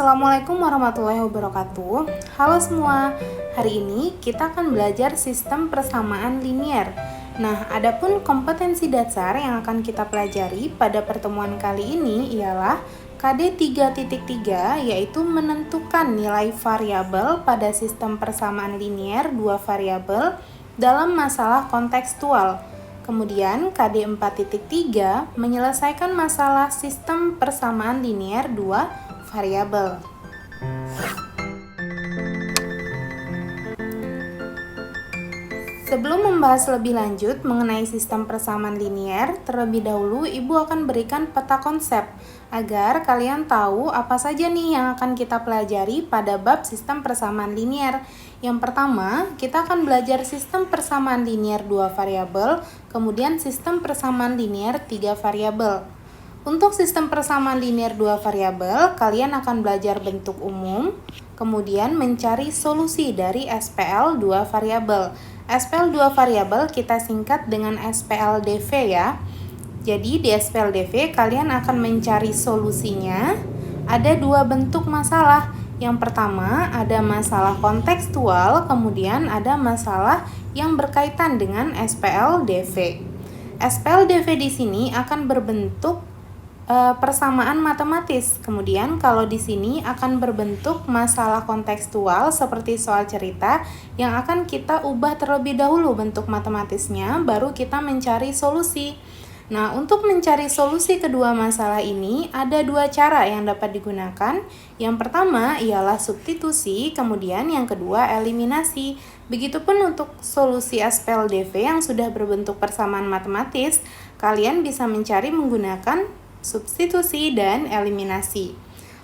Assalamualaikum warahmatullahi wabarakatuh. Halo semua, hari ini kita akan belajar sistem persamaan linier. Nah, adapun kompetensi dasar yang akan kita pelajari pada pertemuan kali ini ialah KD 3.3, yaitu menentukan nilai variabel pada sistem persamaan linier dua variabel dalam masalah kontekstual. Kemudian KD 4.3 menyelesaikan masalah sistem persamaan linier dua variabel. Sebelum membahas lebih lanjut mengenai sistem persamaan linier, terlebih dahulu Ibu akan berikan peta konsep agar kalian tahu apa saja nih yang akan kita pelajari pada bab sistem persamaan linier. Yang pertama, kita akan belajar sistem persamaan linier dua variabel, kemudian sistem persamaan linier tiga variabel. Untuk sistem persamaan linier dua variabel, kalian akan belajar bentuk umum, kemudian mencari solusi dari SPL dua variabel. SPL dua variabel kita singkat dengan SPLDV ya. Jadi di SPLDV kalian akan mencari solusinya. Ada dua bentuk masalah. Yang pertama ada masalah kontekstual, kemudian ada masalah yang berkaitan dengan SPLDV. SPLDV di sini akan berbentuk persamaan matematis. Kemudian kalau di sini akan berbentuk masalah kontekstual seperti soal cerita yang akan kita ubah terlebih dahulu bentuk matematisnya, baru kita mencari solusi. Nah, untuk mencari solusi kedua masalah ini ada dua cara yang dapat digunakan. Yang pertama ialah substitusi, kemudian yang kedua eliminasi. Begitupun untuk solusi SPLDV yang sudah berbentuk persamaan matematis, kalian bisa mencari menggunakan substitusi dan eliminasi.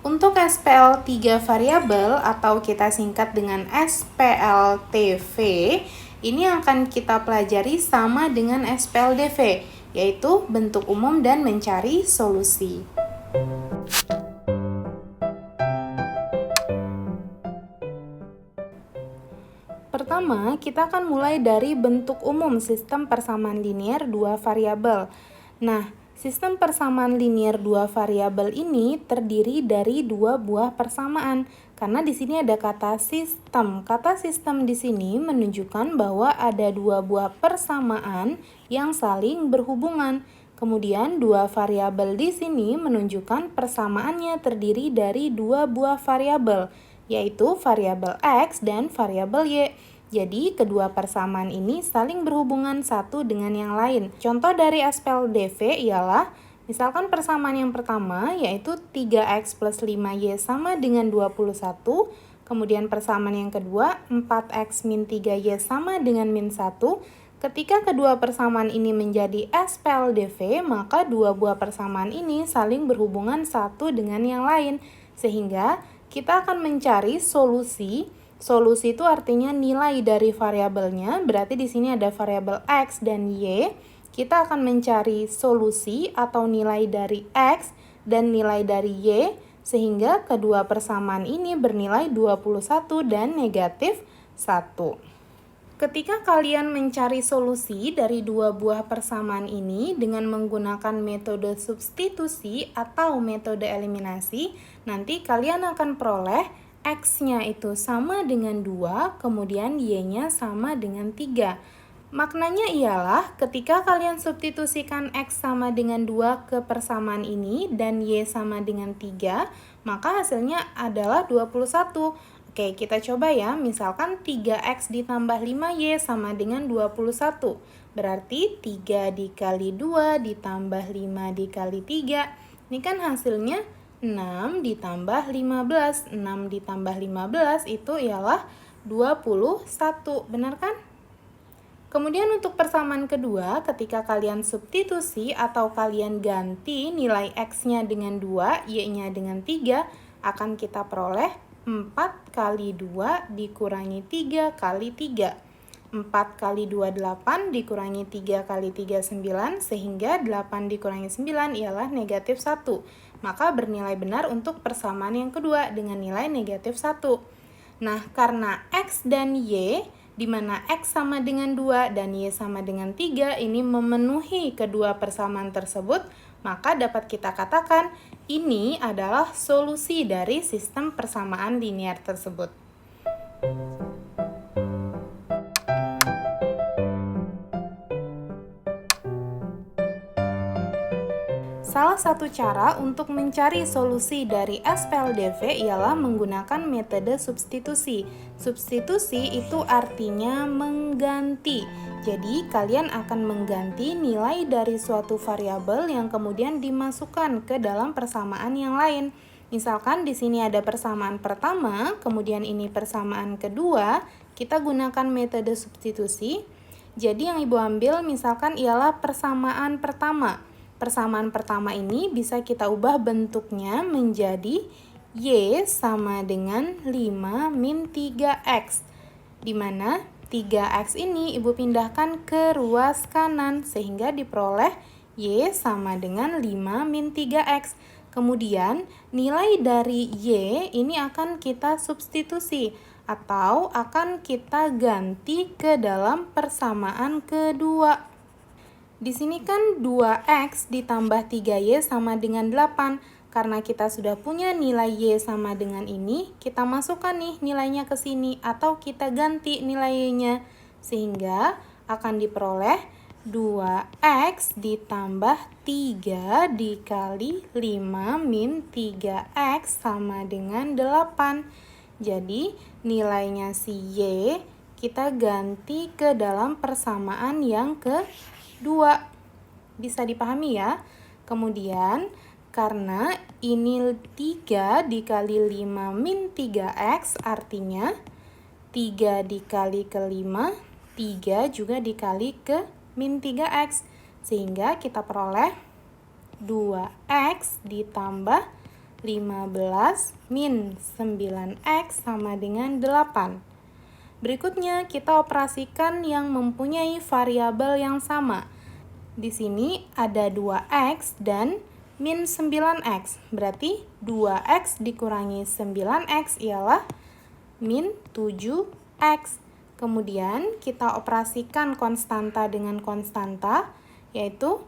Untuk SPL 3 variabel atau kita singkat dengan SPLTV, ini akan kita pelajari sama dengan SPLDV, yaitu bentuk umum dan mencari solusi. Pertama, kita akan mulai dari bentuk umum sistem persamaan linier dua variabel. Nah, sistem persamaan linier dua variabel ini terdiri dari dua buah persamaan. Karena di sini ada kata sistem. Kata sistem di sini menunjukkan bahwa ada dua buah persamaan yang saling berhubungan. Kemudian dua variabel di sini menunjukkan persamaannya terdiri dari dua buah variabel, yaitu variabel X dan variabel Y. Jadi, kedua persamaan ini saling berhubungan satu dengan yang lain. Contoh dari SPLDV ialah, misalkan persamaan yang pertama yaitu 3X plus 5Y sama dengan 21. Kemudian persamaan yang kedua, 4X min 3Y sama dengan min 1. Ketika kedua persamaan ini menjadi SPLDV, maka dua buah persamaan ini saling berhubungan satu dengan yang lain. Sehingga kita akan mencari solusi. Solusi itu artinya nilai dari variabelnya, berarti di sini ada variabel X dan Y. Kita akan mencari solusi atau nilai dari X dan nilai dari Y, sehingga kedua persamaan ini bernilai 21 dan negatif 1. Ketika kalian mencari solusi dari dua buah persamaan ini dengan menggunakan metode substitusi atau metode eliminasi, nanti kalian akan peroleh X-nya itu sama dengan 2, kemudian Y-nya sama dengan 3. Maknanya ialah ketika kalian substitusikan X sama dengan 2 ke persamaan ini dan Y sama dengan 3, maka hasilnya adalah 21. Oke, kita coba ya. Misalkan 3X ditambah 5Y sama dengan 21. Berarti 3 dikali 2 ditambah 5 dikali 3. Ini kan hasilnya 6 ditambah 15. 6 ditambah 15 itu ialah 21. Benar kan? Kemudian untuk persamaan kedua, ketika kalian substitusi atau kalian ganti nilai X-nya dengan 2, Y-nya dengan 3, akan kita peroleh 4 kali 2 dikurangi 3 kali 3. 4 kali 2, 8 dikurangi 3 kali 3, 9, sehingga 8 dikurangi 9 ialah negatif 1. Maka bernilai benar untuk persamaan yang kedua dengan nilai negatif 1. Nah, karena X dan Y, di mana X sama dengan 2 dan Y sama dengan 3, ini memenuhi kedua persamaan tersebut, maka dapat kita katakan ini adalah solusi dari sistem persamaan linier tersebut. Salah satu cara untuk mencari solusi dari SPLDV ialah menggunakan metode substitusi. Substitusi itu artinya mengganti. Jadi, kalian akan mengganti nilai dari suatu variabel yang kemudian dimasukkan ke dalam persamaan yang lain. Misalkan di sini ada persamaan pertama, kemudian ini persamaan kedua, kita gunakan metode substitusi. Jadi, yang Ibu ambil misalkan ialah persamaan pertama. Persamaan pertama ini bisa kita ubah bentuknya menjadi Y sama dengan 5 min 3X. Di mana 3X ini Ibu pindahkan ke ruas kanan sehingga diperoleh Y sama dengan 5 min 3X. Kemudian nilai dari Y ini akan kita substitusi atau akan kita ganti ke dalam persamaan kedua. Di sini kan 2X ditambah 3Y sama dengan 8. Karena kita sudah punya nilai Y sama dengan ini, kita masukkan nih nilainya ke sini atau kita ganti nilainya. Sehingga akan diperoleh 2X ditambah 3 dikali 5 min 3X sama dengan 8. Jadi nilainya si Y kita ganti ke dalam persamaan yang kedua. Bisa dipahami ya? Kemudian karena ini 3 dikali 5 min 3X artinya 3 dikali ke 5, 3 juga dikali ke min 3X. Sehingga kita peroleh 2X ditambah 15 min 9X sama dengan 8. Berikutnya kita operasikan yang mempunyai variabel yang sama. Di sini ada 2X dan min 9X. Berarti 2X dikurangi 9X ialah min 7X. Kemudian kita operasikan konstanta dengan konstanta, yaitu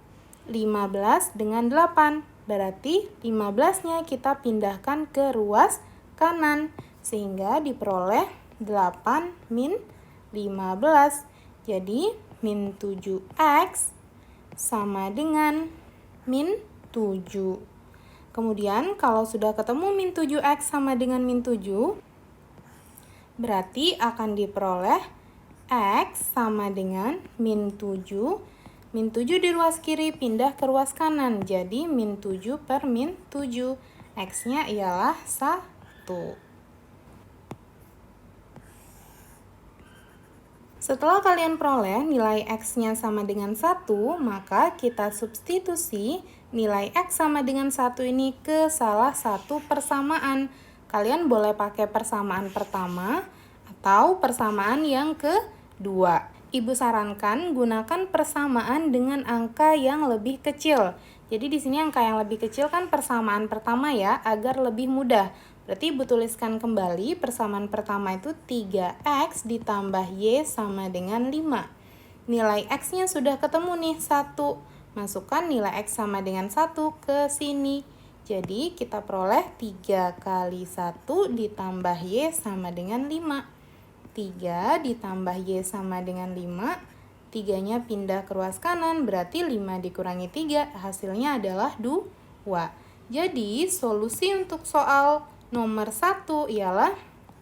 15 dengan 8. Berarti 15-nya kita pindahkan ke ruas kanan, sehingga diperoleh 8 min 15. Jadi min 7X sama dengan min 7. Kemudian kalau sudah ketemu min 7X sama dengan min 7, berarti akan diperoleh X sama dengan min 7. Min 7 di ruas kiri pindah ke ruas kanan, jadi min 7 per min 7. X-nya ialah 1. Setelah kalian peroleh nilai X-nya sama dengan 1, maka kita substitusi nilai X sama dengan 1 ini ke salah satu persamaan. Kalian boleh pakai persamaan pertama atau persamaan yang kedua. Ibu sarankan gunakan persamaan dengan angka yang lebih kecil. Jadi di sini angka yang lebih kecil kan persamaan pertama ya, agar lebih mudah. Berarti Ibu tuliskan kembali persamaan pertama itu 3X ditambah Y sama dengan 5. Nilai X-nya sudah ketemu nih 1. Masukkan nilai X sama dengan 1 ke sini. Jadi kita peroleh 3 kali 1 ditambah Y sama dengan 5. 3 ditambah Y sama dengan 5. 3-nya pindah ke ruas kanan, berarti 5 dikurangi 3, hasilnya adalah 2. Jadi solusi untuk soal nomor 1 ialah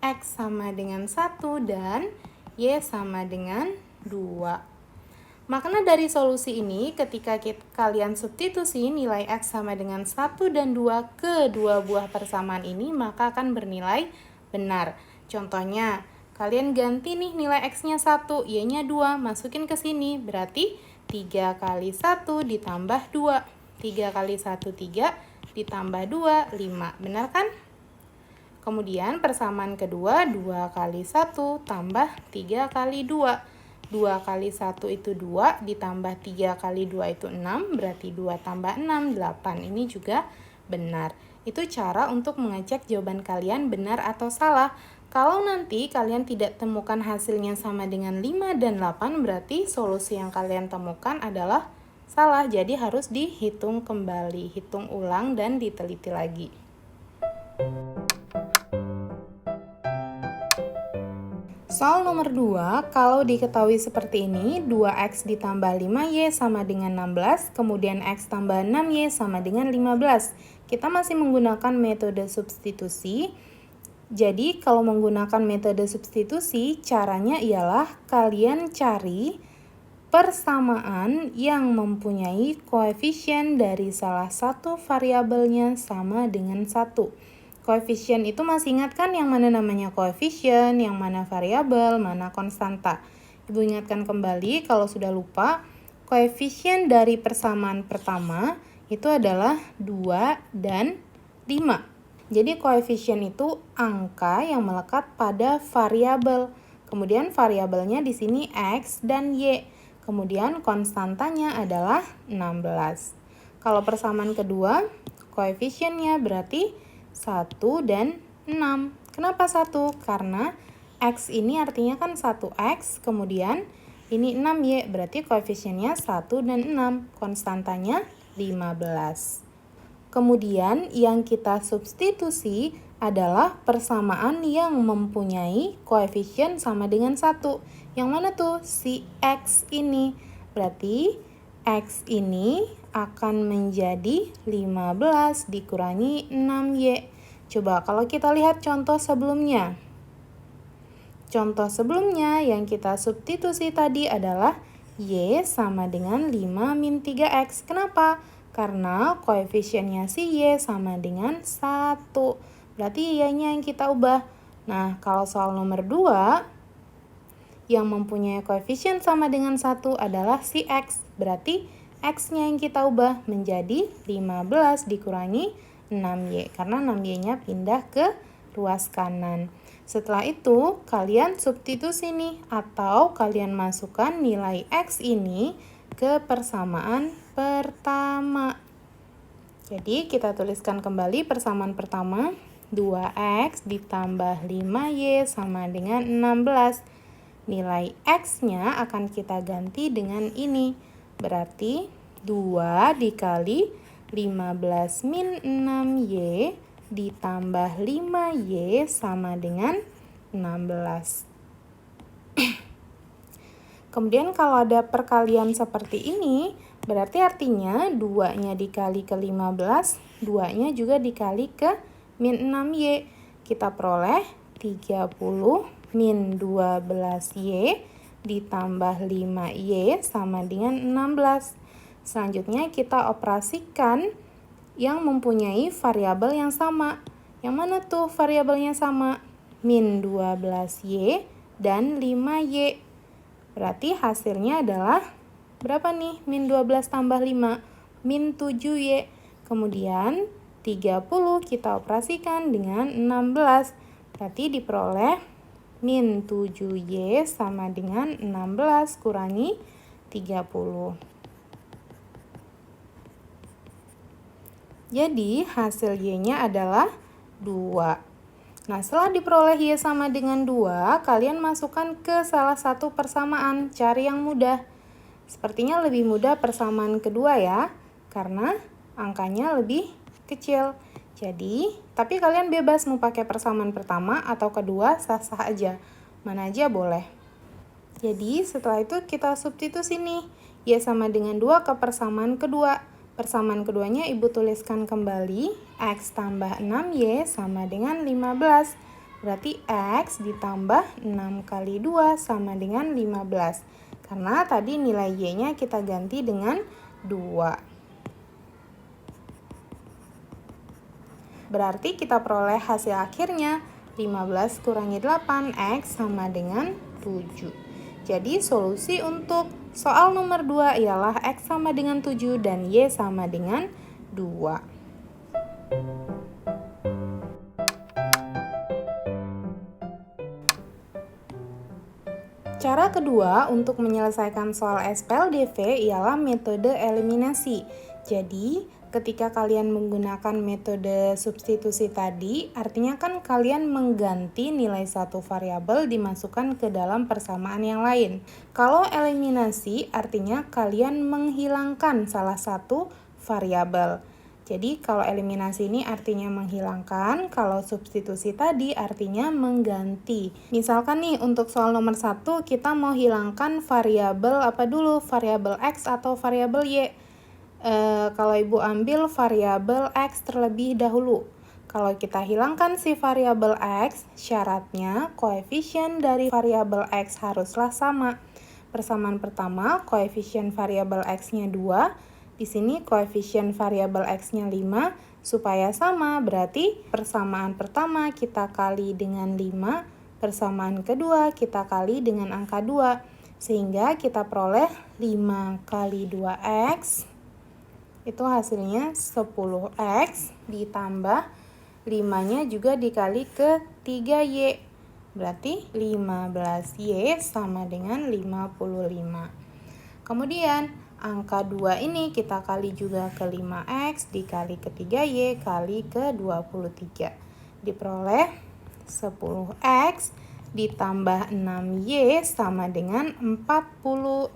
X sama dengan 1 dan Y sama dengan 2. Makna dari solusi ini ketika kalian substitusi nilai X sama dengan 1 dan 2 ke dua buah persamaan ini, maka akan bernilai benar. Contohnya, kalian ganti nih nilai X-nya 1, Y-nya 2, masukin ke sini. Berarti 3 kali 1 ditambah 2. 3 kali 1, 3, ditambah 2, 5. Benar kan? Kemudian persamaan kedua, 2 kali 1 tambah 3 kali 2. 2 kali 1 itu 2, ditambah 3 kali 2 itu 6, berarti 2 tambah 6, 8. Ini juga benar. Itu cara untuk mengecek jawaban kalian benar atau salah. Kalau nanti kalian tidak temukan hasilnya sama dengan 5 dan 8, berarti solusi yang kalian temukan adalah salah, jadi harus dihitung kembali, hitung ulang dan diteliti lagi. Soal nomor 2, kalau diketahui seperti ini, 2x ditambah 5y sama dengan 16, kemudian x tambah 6y sama dengan 15. Kita masih menggunakan metode substitusi. Jadi, kalau menggunakan metode substitusi, caranya ialah kalian cari persamaan yang mempunyai koefisien dari salah satu variabelnya sama dengan 1. Koefisien itu masih ingat kan yang mana namanya koefisien, yang mana variabel, mana konstanta. Ibu ingatkan kembali kalau sudah lupa, koefisien dari persamaan pertama itu adalah 2 dan 5. Jadi koefisien itu angka yang melekat pada variabel. Kemudian variabelnya di sini x dan y. Kemudian konstantanya adalah 16. Kalau persamaan kedua, koefisiennya berarti 1 dan 6. Kenapa 1? Karena x ini artinya kan 1x, kemudian ini 6y, berarti koefisiennya 1 dan 6. Konstantanya 15. Kemudian yang kita substitusi adalah persamaan yang mempunyai koefisien sama dengan 1. Yang mana tuh? Si x ini. Berarti x ini akan menjadi 15 dikurangi 6y. Coba kalau kita lihat contoh sebelumnya. Contoh sebelumnya yang kita substitusi tadi adalah y sama dengan 5 min 3x. Kenapa? Karena koefisiennya si y sama dengan 1. Berarti y-nya yang kita ubah. Nah, kalau soal nomor 2, yang mempunyai koefisien sama dengan 1 adalah si x. Berarti x-nya yang kita ubah menjadi 15 dikurangi 6y. Karena 6y-nya pindah ke ruas kanan. Setelah itu, kalian substitusi nih. Atau kalian masukkan nilai x ini ke persamaan pertama. Jadi, kita tuliskan kembali persamaan pertama. 2x ditambah 5y sama dengan 16. Nilai x-nya akan kita ganti dengan ini. Berarti 2 dikali 15 min 6y ditambah 5y sama dengan 16. Kemudian kalau ada perkalian seperti ini, berarti artinya 2-nya dikali ke 15, 2-nya juga dikali ke min 6y. Kita peroleh 30 min 12y ditambah 5y sama dengan 16. Selanjutnya kita operasikan yang mempunyai variabel yang sama. Yang mana tuh variabelnya sama? Min 12y dan 5y. Berarti hasilnya adalah berapa nih? Min 12 tambah 5. Min 7y. Kemudian 30 kita operasikan dengan 16. Berarti diperoleh min 7y sama dengan 16 kurangi 30. Jadi hasil y-nya adalah 2. Nah, setelah diperoleh y sama dengan 2, kalian masukkan ke salah satu persamaan. Cari yang mudah. Sepertinya lebih mudah persamaan kedua ya, karena angkanya lebih kecil. Jadi, tapi kalian bebas mau pakai persamaan pertama atau kedua, sah-sah aja. Mana aja boleh. Jadi, setelah itu kita substitusi nih. Y sama dengan 2 ke persamaan kedua. Persamaan keduanya ibu tuliskan kembali. X tambah 6y sama dengan 15. Berarti X ditambah 6 kali 2 sama dengan 15. Karena tadi nilai y-nya kita ganti dengan 2. Berarti kita peroleh hasil akhirnya 15 kurangi 8, X sama dengan 7. Jadi solusi untuk soal nomor 2 ialah X sama dengan 7 dan Y sama dengan 2. Cara kedua untuk menyelesaikan soal SPLDV ialah metode eliminasi. Jadi, ketika kalian menggunakan metode substitusi tadi, artinya kan kalian mengganti nilai satu variabel dimasukkan ke dalam persamaan yang lain. Kalau eliminasi, artinya kalian menghilangkan salah satu variabel. Jadi, kalau eliminasi ini artinya menghilangkan, kalau substitusi tadi artinya mengganti. Misalkan nih, untuk soal nomor 1, kita mau hilangkan variabel apa dulu? Variabel X atau variabel Y? Kalau Ibu ambil variabel X terlebih dahulu. Kalau kita hilangkan si variabel X, syaratnya koefisien dari variabel X haruslah sama. Persamaan pertama, koefisien variabel X-nya 2, di sini koefisien variabel X-nya 5, supaya sama berarti persamaan pertama kita kali dengan 5, persamaan kedua kita kali dengan angka 2, sehingga kita peroleh 5 kali 2X, itu hasilnya 10X, ditambah 5-nya juga dikali ke 3Y, berarti 15Y sama dengan 55. Kemudian angka 2 ini kita kali juga ke 5X dikali ke 3Y kali ke 23. Diperoleh 10X ditambah 6Y sama dengan 46.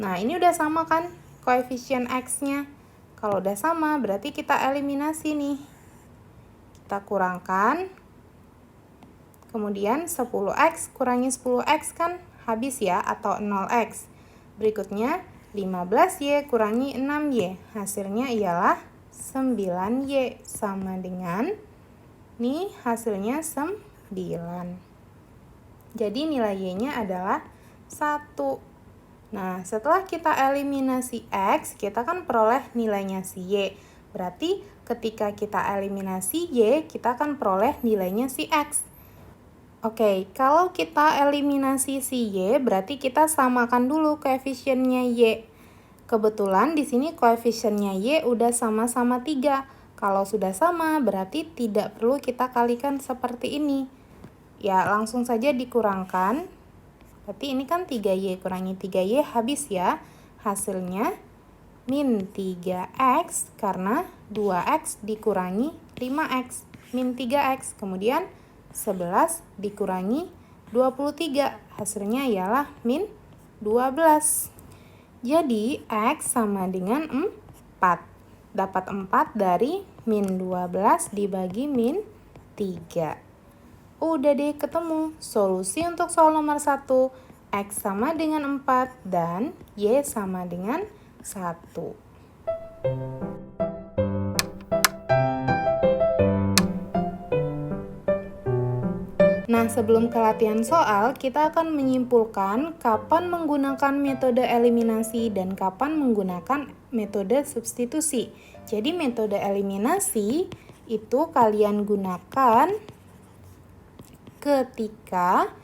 Nah, ini udah sama kan koefisien X-nya? Kalau udah sama, berarti kita eliminasi nih. Kita kurangkan. Kemudian 10X kurangi 10X kan habis ya, atau 0X. Berikutnya 15Y kurangi 6Y. Hasilnya ialah 9Y sama dengan, nih hasilnya 9. Jadi nilai Y-nya adalah 1. Nah, setelah kita eliminasi X, kita kan peroleh nilainya si Y. Berarti ketika kita eliminasi Y, kita akan peroleh nilainya si X. Oke, kalau kita eliminasi si Y, berarti kita samakan dulu koefisiennya Y. Kebetulan di sini koefisiennya Y udah sama-sama 3. Kalau sudah sama, berarti tidak perlu kita kalikan seperti ini. Ya, langsung saja dikurangkan. Berarti ini kan 3Y kurangi 3Y habis ya. Hasilnya min 3X karena 2X dikurangi 5X. Min 3X. Kemudian 11 dikurangi 23. Hasilnya ialah min 12. Jadi X sama dengan 4. Dapat 4 dari min 12 dibagi min 3. Udah deh ketemu. Solusi untuk soal nomor 1, X sama dengan 4 dan Y sama dengan 1. Nah, sebelum ke latihan soal, kita akan menyimpulkan kapan menggunakan metode eliminasi dan kapan menggunakan metode substitusi. Jadi metode eliminasi itu kalian gunakan ketika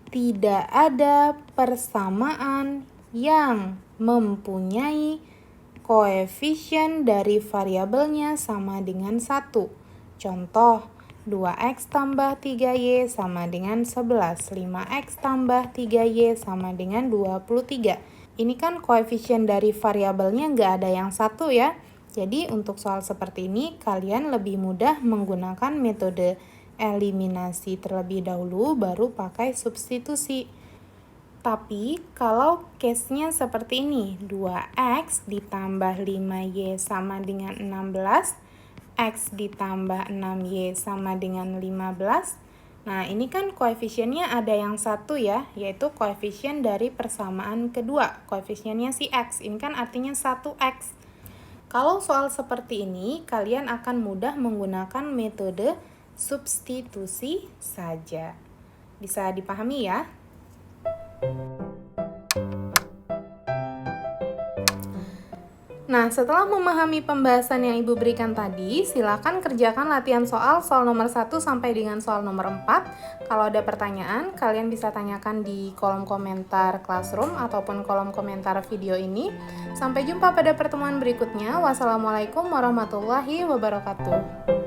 tidak ada persamaan yang mempunyai koefisien dari variabelnya sama dengan 1. Contoh, 2X tambah 3Y sama dengan 11. 5X tambah 3Y sama dengan 23. Ini kan koefisien dari variabelnya nggak ada yang 1 ya. Jadi untuk soal seperti ini, kalian lebih mudah menggunakan metode eliminasi terlebih dahulu baru pakai substitusi. Tapi kalau case-nya seperti ini, 2X ditambah 5Y sama dengan 16, X ditambah 6Y sama dengan 15. Nah, ini kan koefisiennya ada yang 1 ya, yaitu koefisien dari persamaan kedua. Koefisiennya si X, ini kan artinya 1X. Kalau soal seperti ini, kalian akan mudah menggunakan metode substitusi saja. Bisa dipahami ya? Nah, setelah memahami pembahasan yang Ibu berikan tadi, silakan kerjakan latihan soal nomor 1 sampai dengan soal nomor 4. Kalau ada pertanyaan, kalian bisa tanyakan di kolom komentar Classroom ataupun kolom komentar video ini. Sampai jumpa pada pertemuan berikutnya. Wassalamualaikum warahmatullahi wabarakatuh.